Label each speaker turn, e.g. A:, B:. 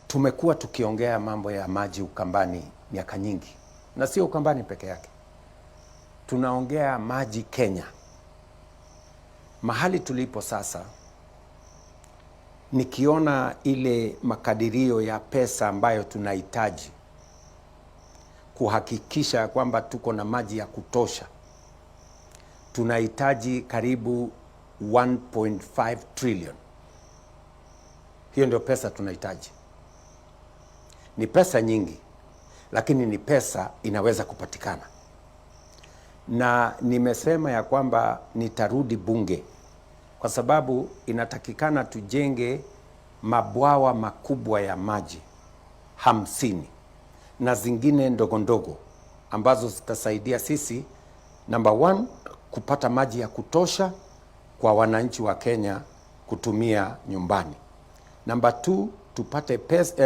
A: Tumekuwa tukiongea mambo ya maji Ukambani miaka nyingi, na sio Ukambani peke yake. Tunaongea maji Kenya. Mahali tulipo sasa, nikiona ile makadirio ya pesa ambayo tunahitaji kuhakikisha kwamba tuko na maji ya kutosha, tunahitaji karibu 1.5 trillion. Hiyo ndio pesa tunahitaji. Ni pesa nyingi, lakini ni pesa inaweza kupatikana. Na nimesema ya kwamba nitarudi bunge kwa sababu inatakikana tujenge mabwawa makubwa ya maji 50 na zingine ndogo ndogo ambazo zitasaidia sisi, number 1, kupata maji ya kutosha kwa wananchi wa Kenya kutumia nyumbani. Number 2, tupate pesa